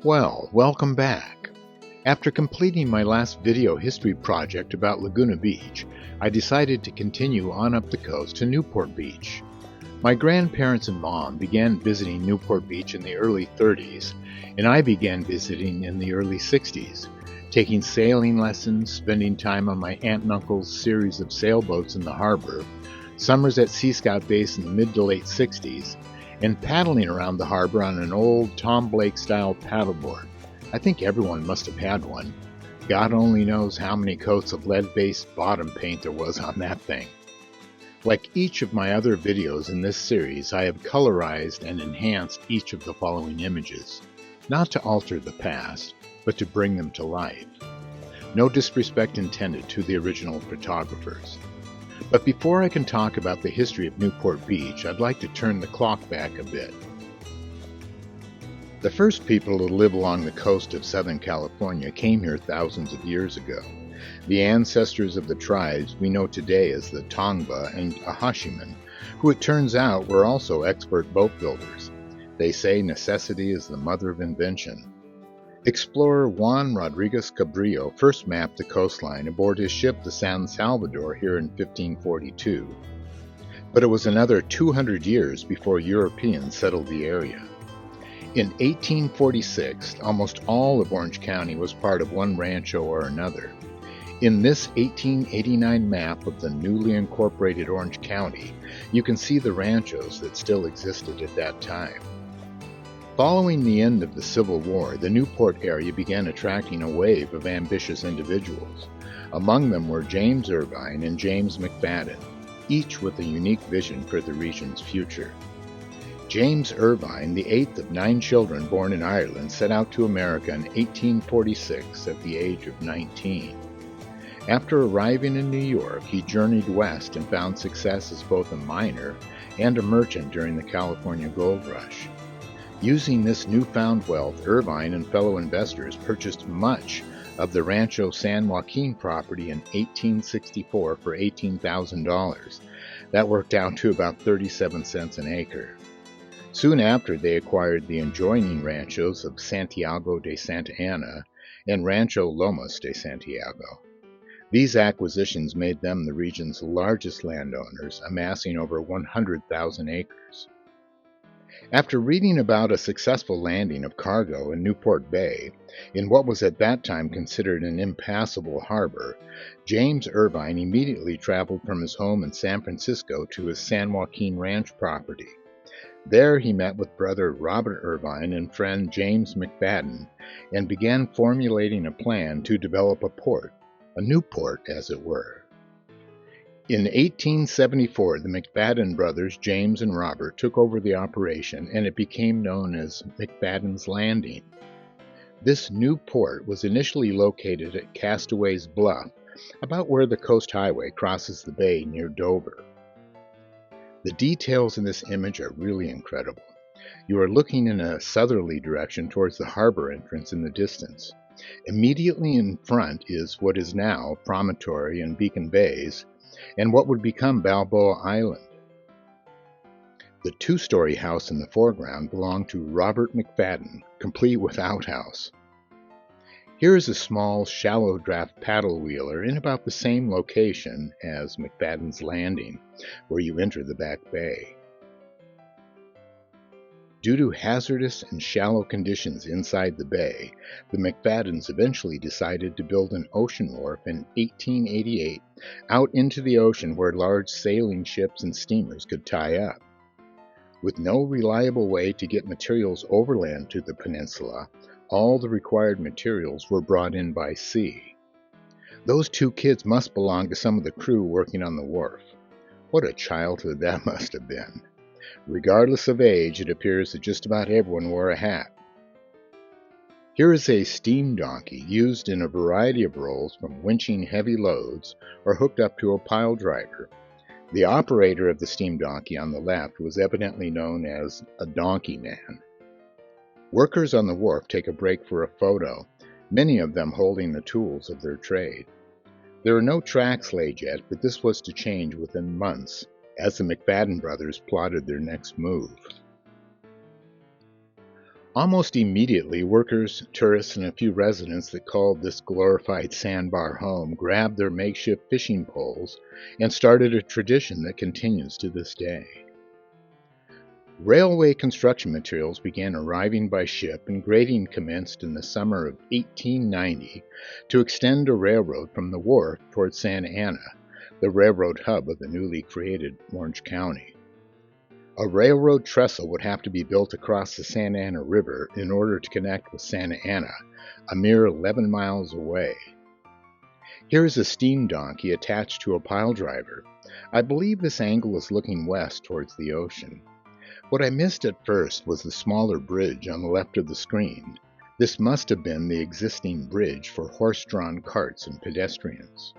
Well, welcome back. After completing my last video history project about Laguna Beach, I decided to continue on up the coast to Newport Beach. My grandparents and mom began visiting Newport Beach in the early 30s, and I began visiting in the early 60s, taking sailing lessons, spending time on my aunt and uncle's series of sailboats in the harbor, summers at Sea Scout Base in the mid to late 60s, and paddling around the harbor on an old Tom Blake-style paddleboard. I think everyone must have had one. God only knows how many coats of lead-based bottom paint there was on that thing. Like each of my other videos in this series, I have colorized and enhanced each of the following images, not to alter the past, but to bring them to life. No disrespect intended to the original photographers. But before I can talk about the history of Newport Beach, I'd like to turn the clock back a bit. The first people to live along the coast of Southern California came here thousands of years ago. The ancestors of the tribes we know today as the Tongva and Ahashiman, who it turns out were also expert boat builders. They say necessity is the mother of invention. Explorer Juan Rodriguez Cabrillo first mapped the coastline aboard his ship the San Salvador here in 1542. But it was another 200 years before Europeans settled the area. In 1846, almost all of Orange County was part of one rancho or another. In this 1889 map of the newly incorporated Orange County, you can see the ranchos that still existed at that time. Following the end of the Civil War, the Newport area began attracting a wave of ambitious individuals. Among them were James Irvine and James McBadens, each with a unique vision for the region's future. James Irvine, the eighth of 9 children born in Ireland, set out to America in 1846 at the age of 19. After arriving in New York, he journeyed west and found success as both a miner and a merchant during the California Gold Rush. Using this newfound wealth, Irvine and fellow investors purchased much of the Rancho San Joaquin property in 1864 for $18,000. That worked out to about 37 cents an acre. Soon after, they acquired the adjoining ranchos of Santiago de Santa Ana and Rancho Lomas de Santiago. These acquisitions made them the region's largest landowners, amassing over 100,000 acres. After reading about a successful landing of cargo in Newport Bay, in what was at that time considered an impassable harbor, James Irvine immediately traveled from his home in San Francisco to his San Joaquin Ranch property. There he met with brother Robert Irvine and friend James McBadens and began formulating a plan to develop a port, a new port as it were. In 1874, the McBadens brothers, James and Robert, took over the operation and it became known as McBadens Landing. This new port was initially located at Castaway's Bluff, about where the Coast Highway crosses the bay near Dover. The details in this image are really incredible. You are looking in a southerly direction towards the harbor entrance in the distance. Immediately in front is what is now Promontory and Beacon Bays, and what would become Balboa Island. The 2-story house in the foreground belonged to Robert McBadens, complete with outhouse. Here is a small, shallow draft paddle wheeler in about the same location as McBadens Landing, where you enter the back bay. Due to hazardous and shallow conditions inside the bay, the McBadens eventually decided to build an ocean wharf in 1888 out into the ocean where large sailing ships and steamers could tie up. With no reliable way to get materials overland to the peninsula, all the required materials were brought in by sea. Those 2 kids must belong to some of the crew working on the wharf. What a childhood that must have been. Regardless of age, it appears that just about everyone wore a hat. Here is a steam donkey used in a variety of roles, from winching heavy loads or hooked up to a pile driver. The operator of the steam donkey on the left was evidently known as a donkey man. Workers on the wharf take a break for a photo, many of them holding the tools of their trade. There are no tracks laid yet, but this was to change within months, as the McBadens brothers plotted their next move. Almost immediately, workers, tourists, and a few residents that called this glorified sandbar home grabbed their makeshift fishing poles and started a tradition that continues to this day. Railway construction materials began arriving by ship, and grading commenced in the summer of 1890 to extend a railroad from the Warf towards Santa Ana, the railroad hub of the newly created Orange County. A railroad trestle would have to be built across the Santa Ana River in order to connect with Santa Ana, a mere 11 miles away. Here is a steam donkey attached to a pile driver. I believe this angle is looking west towards the ocean. What I missed at first was the smaller bridge on the left of the screen. This must have been the existing bridge for horse-drawn carts and pedestrians.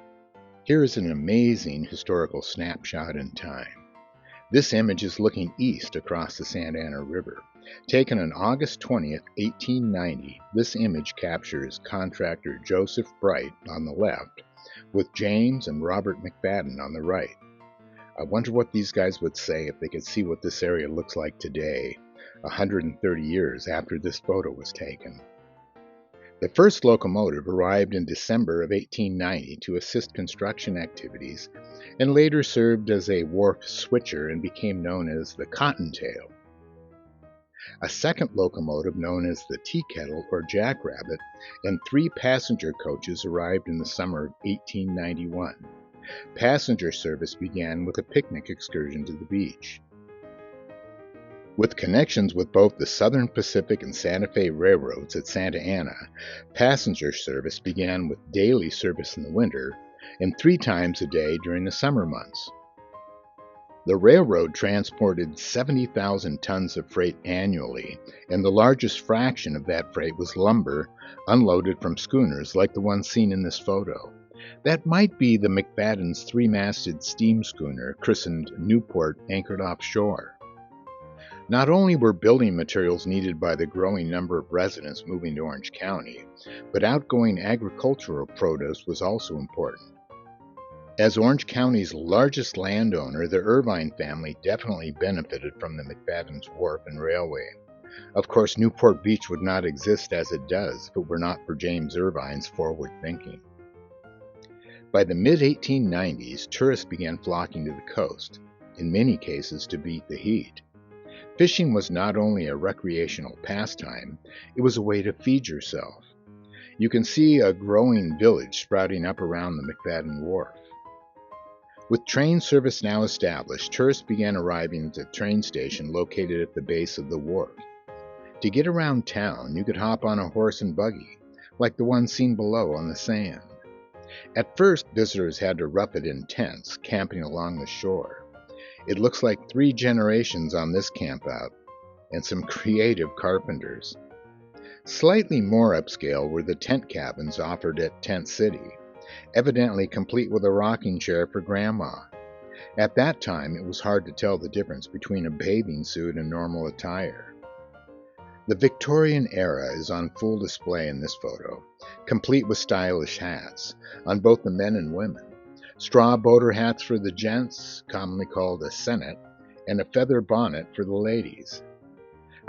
Here is an amazing historical snapshot in time. This image is looking east across the Santa Ana River. Taken on August 20th, 1890, this image captures contractor Joseph Bright on the left, with James and Robert McBaden on the right. I wonder what these guys would say if they could see what this area looks like today, 130 years after this photo was taken. The first locomotive arrived in December of 1890 to assist construction activities, and later served as a wharf switcher and became known as the Cottontail. A second locomotive, known as the Tea Kettle or Jackrabbit, and 3 passenger coaches arrived in the summer of 1891. Passenger service began with a picnic excursion to the beach. With connections with both the Southern Pacific and Santa Fe railroads at Santa Ana, passenger service began with daily service in the winter and 3 times a day during the summer months. The railroad transported 70,000 tons of freight annually, and the largest fraction of that freight was lumber unloaded from schooners like the one seen in this photo. That might be the McBadens' 3-masted steam schooner christened Newport, anchored offshore. Not only were building materials needed by the growing number of residents moving to Orange County, but outgoing agricultural produce was also important. As Orange County's largest landowner, the Irvine family definitely benefited from the McBadens Wharf and Railway. Of course, Newport Beach would not exist as it does if it were not for James Irvine's forward thinking. By the mid-1890s, tourists began flocking to the coast, in many cases to beat the heat. Fishing was not only a recreational pastime, it was a way to feed yourself. You can see a growing village sprouting up around the McBaden Wharf. With train service now established, tourists began arriving at the train station located at the base of the wharf. To get around town, you could hop on a horse and buggy, like the one seen below on the sand. At first, visitors had to rough it in tents, camping along the shore. It looks like 3 generations on this campout, and some creative carpenters. Slightly more upscale were the tent cabins offered at Tent City, evidently complete with a rocking chair for Grandma. At that time, it was hard to tell the difference between a bathing suit and normal attire. The Victorian era is on full display in this photo, complete with stylish hats, on both the men and women. Straw boater hats for the gents, commonly called a senet, and a feather bonnet for the ladies.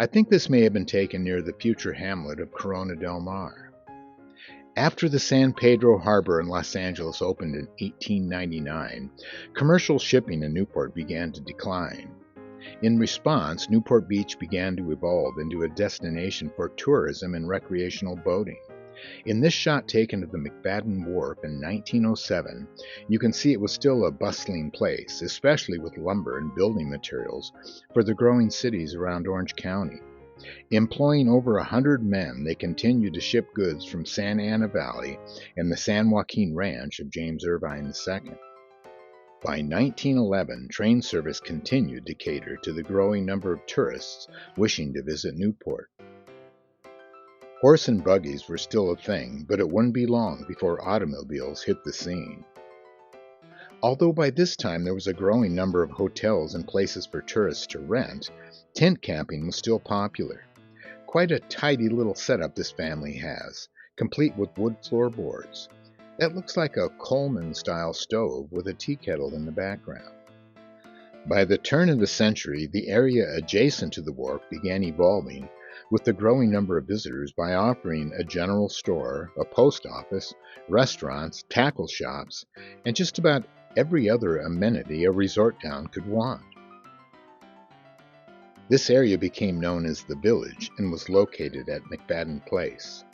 I think this may have been taken near the future hamlet of Corona del Mar. After the San Pedro Harbor in Los Angeles opened in 1899, commercial shipping in Newport began to decline. In response, Newport Beach began to evolve into a destination for tourism and recreational boating. In this shot taken of the McBaden Wharf in 1907, you can see it was still a bustling place, especially with lumber and building materials for the growing cities around Orange County. Employing over 100 men, they continued to ship goods from Santa Ana Valley and the San Joaquin Ranch of James Irvine II. By 1911, train service continued to cater to the growing number of tourists wishing to visit Newport. Horse and buggies were still a thing, but it wouldn't be long before automobiles hit the scene. Although by this time there was a growing number of hotels and places for tourists to rent, tent camping was still popular. Quite a tidy little setup this family has, complete with wood floorboards. That looks like a Coleman-style stove with a tea kettle in the background. By the turn of the century, the area adjacent to the wharf began evolving, with the growing number of visitors by offering a general store, a post office, restaurants, tackle shops, and just about every other amenity a resort town could want. This area became known as the Village and was located at McBadens Place.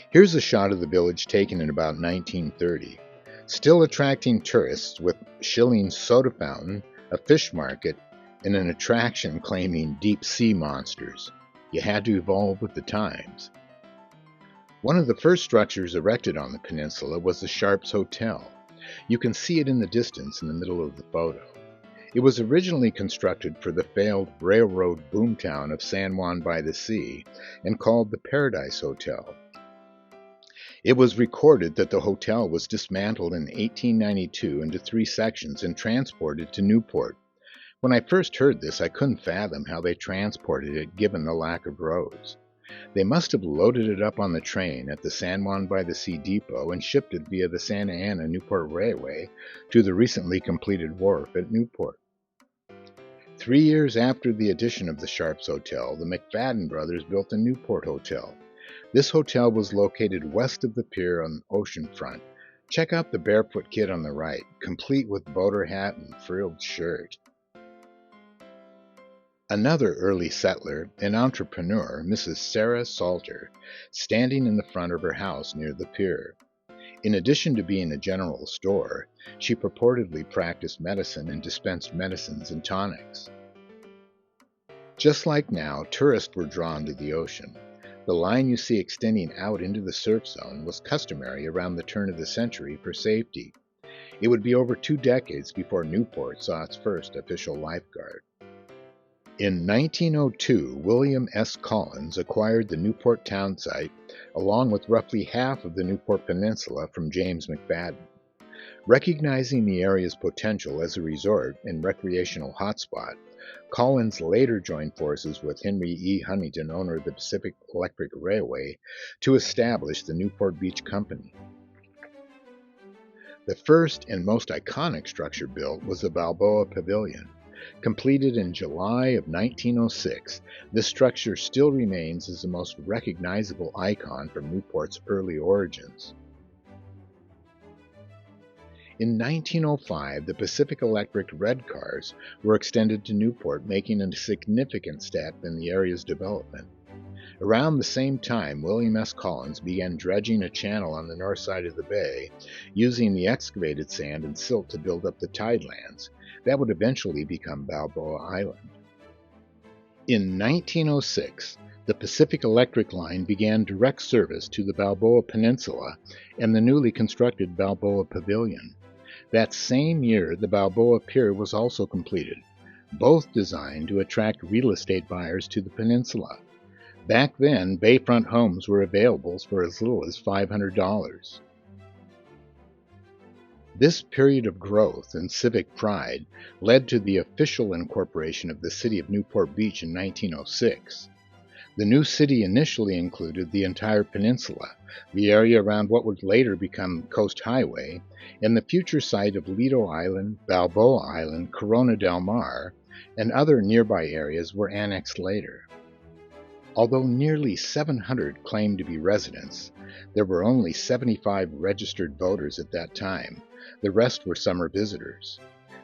Here's a shot of the village taken in about 1930, still attracting tourists with Schilling's soda fountain, a fish market, and an attraction claiming deep sea monsters. You had to evolve with the times. One of the first structures erected on the peninsula was the Sharps Hotel. You can see it in the distance in the middle of the photo. It was originally constructed for the failed railroad boomtown of San Juan by the Sea and called the Paradise Hotel. It was recorded that the hotel was dismantled in 1892 into 3 sections and transported to Newport. When I first heard this, I couldn't fathom how they transported it given the lack of roads. They must have loaded it up on the train at the San Juan by the Sea depot and shipped it via the Santa Ana Newport Railway to the recently completed wharf at Newport. 3 years after the addition of the Sharps Hotel, the McBadens brothers built the Newport Hotel. This hotel was located west of the pier on the ocean front. Check out the barefoot kid on the right, complete with boater hat and frilled shirt. Another early settler and entrepreneur, Mrs. Sarah Salter, standing in the front of her house near the pier. In addition to being a general store, she purportedly practiced medicine and dispensed medicines and tonics. Just like now, tourists were drawn to the ocean. The line you see extending out into the surf zone was customary around the turn of the century for safety. It would be over 2 decades before Newport saw its first official lifeguard. In 1902, William S. Collins acquired the Newport town site along with roughly half of the Newport Peninsula from James McBadens. Recognizing the area's potential as a resort and recreational hotspot, Collins later joined forces with Henry E. Huntington, owner of the Pacific Electric Railway, to establish the Newport Beach Company. The first and most iconic structure built was the Balboa Pavilion. Completed in July of 1906, this structure still remains as the most recognizable icon from Newport's early origins. In 1905, the Pacific Electric red cars were extended to Newport, making a significant step in the area's development. Around the same time, William S. Collins began dredging a channel on the north side of the bay, using the excavated sand and silt to build up the tidelands. That would eventually become Balboa Island. In 1906, the Pacific Electric Line began direct service to the Balboa Peninsula and the newly constructed Balboa Pavilion. That same year, the Balboa Pier was also completed, both designed to attract real estate buyers to the peninsula. Back then, bayfront homes were available for as little as $500. This period of growth and civic pride led to the official incorporation of the city of Newport Beach in 1906. The new city initially included the entire peninsula, the area around what would later become Coast Highway, and the future site of Lido Island, Balboa Island, Corona del Mar, and other nearby areas were annexed later. Although nearly 700 claimed to be residents, there were only 75 registered voters at that time. The rest were summer visitors.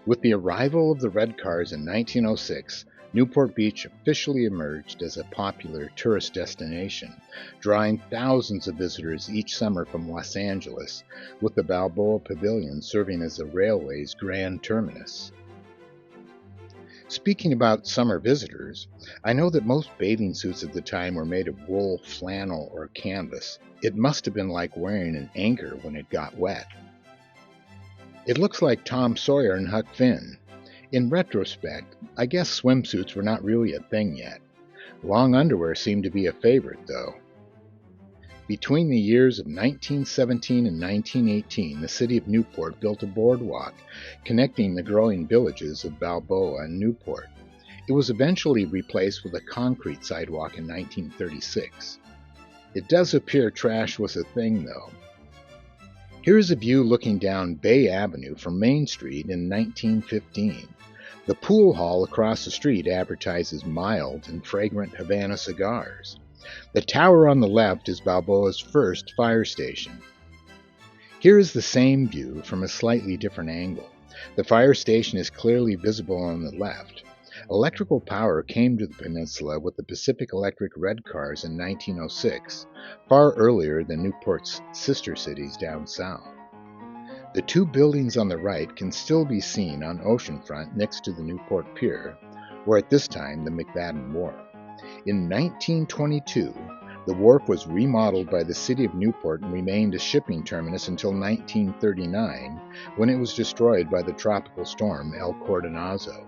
With the arrival of the red cars in 1906, Newport Beach officially emerged as a popular tourist destination, drawing thousands of visitors each summer from Los Angeles, with the Balboa Pavilion serving as the railway's grand terminus. Speaking about summer visitors, I know that most bathing suits at the time were made of wool, flannel, or canvas. It must have been like wearing an anchor when it got wet. It looks like Tom Sawyer and Huck Finn. In retrospect, I guess swimsuits were not really a thing yet. Long underwear seemed to be a favorite, though. Between the years of 1917 and 1918, the city of Newport built a boardwalk connecting the growing villages of Balboa and Newport. It was eventually replaced with a concrete sidewalk in 1936. It does appear trash was a thing, though. Here is a view looking down Bay Avenue from Main Street in 1915. The pool hall across the street advertises mild and fragrant Havana cigars. The tower on the left is Balboa's first fire station. Here is the same view from a slightly different angle. The fire station is clearly visible on the left. Electrical power came to the peninsula with the Pacific Electric red cars in 1906, far earlier than Newport's sister cities down south. The two buildings on the right can still be seen on oceanfront next to the Newport Pier, or at this time the McBadens Wharf. In 1922, the wharf was remodeled by the city of Newport and remained a shipping terminus until 1939, when it was destroyed by the tropical storm El Cordonazo.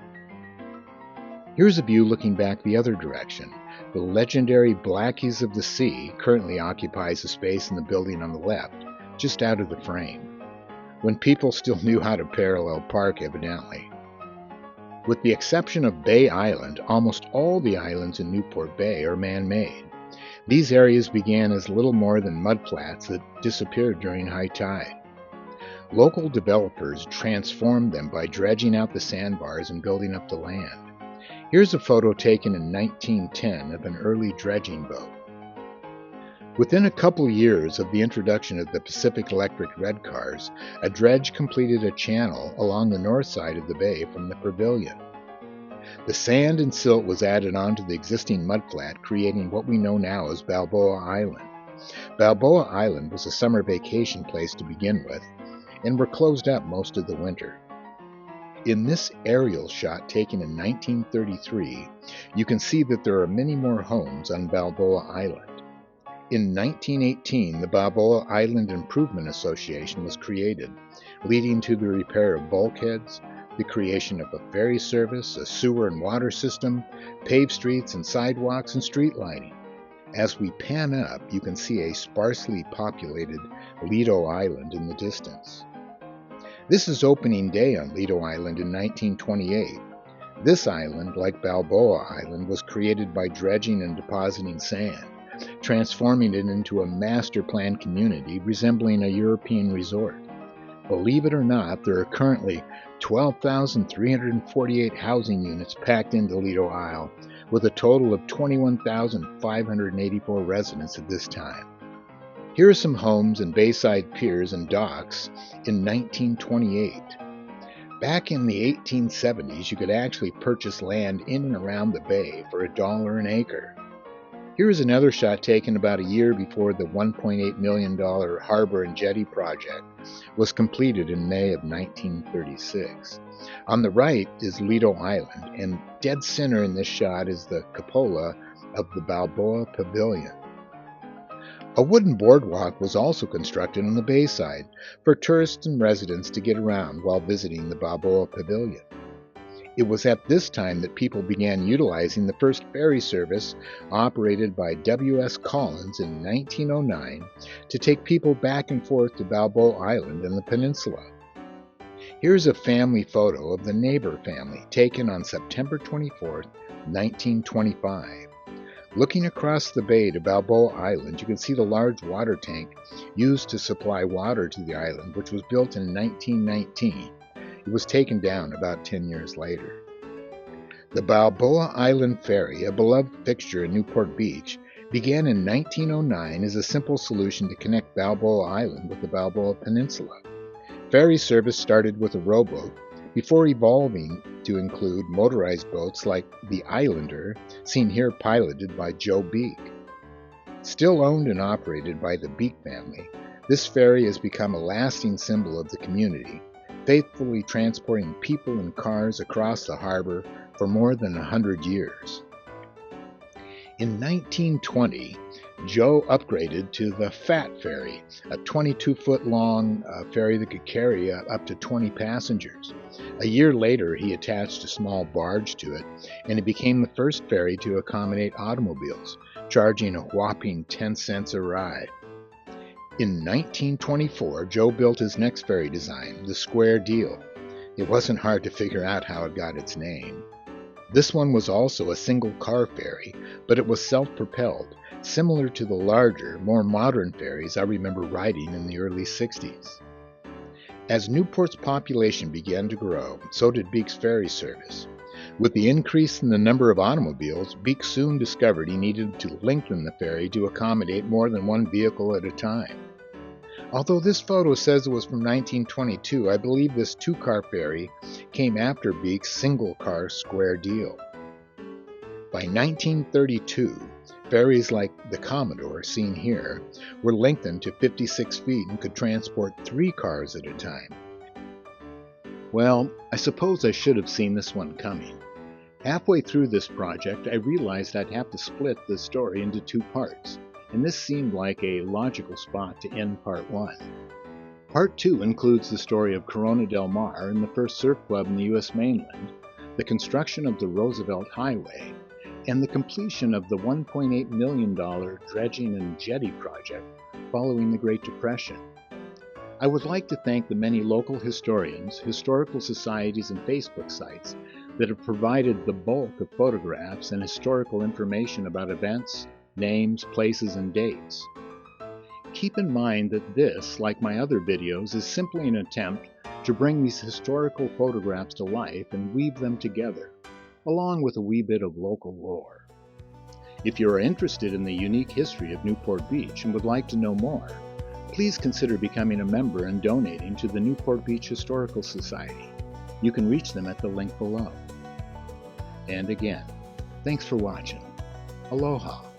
Here's a view looking back the other direction. The legendary Blackies of the Sea currently occupies a space in the building on the left, just out of the frame, when people still knew how to parallel park, evidently. With the exception of Bay Island, almost all the islands in Newport Bay are man-made. These areas began as little more than mudflats that disappeared during high tide. Local developers transformed them by dredging out the sandbars and building up the land. Here's a photo taken in 1910 of an early dredging boat. Within a couple years of the introduction of the Pacific Electric red cars, a dredge completed a channel along the north side of the bay from the pavilion. The sand and silt was added onto the existing mudflat, creating what we know now as Balboa Island. Balboa Island was a summer vacation place to begin with, and were closed up most of the winter. In this aerial shot taken in 1933, you can see that there are many more homes on Balboa Island. In 1918, the Balboa Island Improvement Association was created, leading to the repair of bulkheads, the creation of a ferry service, a sewer and water system, paved streets and sidewalks, and street lighting. As we pan up, you can see a sparsely populated Lido Island in the distance. This is opening day on Lido Island in 1928. This island, like Balboa Island, was created by dredging and depositing sand, transforming it into a master-planned community resembling a European resort. Believe it or not, there are currently 12,348 housing units packed into Lido Isle, with a total of 21,584 residents at this time. Here are some homes and bayside piers and docks in 1928. Back in the 1870s, you could actually purchase land in and around the bay for $1 an acre. Here is another shot taken about a year before the $1.8 million harbor and jetty project was completed in May of 1936. On the right is Lido Island, and dead center in this shot is the cupola of the Balboa Pavilion. A wooden boardwalk was also constructed on the bayside for tourists and residents to get around while visiting the Balboa Pavilion. It was at this time that people began utilizing the first ferry service operated by W.S. Collins in 1909 to take people back and forth to Balboa Island and the peninsula. Here's a family photo of the Neighbor family taken on September 24, 1925. Looking across the bay to Balboa Island, you can see the large water tank used to supply water to the island, which was built in 1919. It was taken down about 10 years later. The Balboa Island Ferry, a beloved fixture in Newport Beach, began in 1909 as a simple solution to connect Balboa Island with the Balboa Peninsula. Ferry service started with a rowboat before evolving to include motorized boats like the Islander, seen here piloted by Joe Beek. Still owned and operated by the Beek family, this ferry has become a lasting symbol of the community, faithfully transporting people and cars across the harbor for more than 100 years. In 1920, Joe upgraded to the Fat Ferry, a 22-foot-long ferry that could carry up to 20 passengers. A year later, he attached a small barge to it, and it became the first ferry to accommodate automobiles, charging a whopping 10 cents a ride. In 1924, Joe built his next ferry design, the Square Deal. It wasn't hard to figure out how it got its name. This one was also a single-car ferry, but it was self-propelled, similar to the larger, more modern ferries I remember riding in the early 60s. As Newport's population began to grow, so did Beek's ferry service. With the increase in the number of automobiles, Beek soon discovered he needed to lengthen the ferry to accommodate more than one vehicle at a time. Although this photo says it was from 1922, I believe this two-car ferry came after Beek's single-car square deal. By 1932, ferries like the Commodore, seen here, were lengthened to 56 feet and could transport 3 cars at a time. Well, I suppose I should have seen this one coming. Halfway through this project, I realized I'd have to split the story into 2 parts, and this seemed like a logical spot to end Part 1. Part 2 includes the story of Corona del Mar and the first surf club in the U.S. mainland, the construction of the Roosevelt Highway, and the completion of the $1.8 million dredging and jetty project following the Great Depression. I would like to thank the many local historians, historical societies, and Facebook sites that have provided the bulk of photographs and historical information about events, names, places, and dates. Keep in mind that this, like my other videos, is simply an attempt to bring these historical photographs to life and weave them together, along with a wee bit of local lore. If you are interested in the unique history of Newport Beach and would like to know more, please consider becoming a member and donating to the Newport Beach Historical Society. You can reach them at the link below. And again, thanks for watching. Aloha.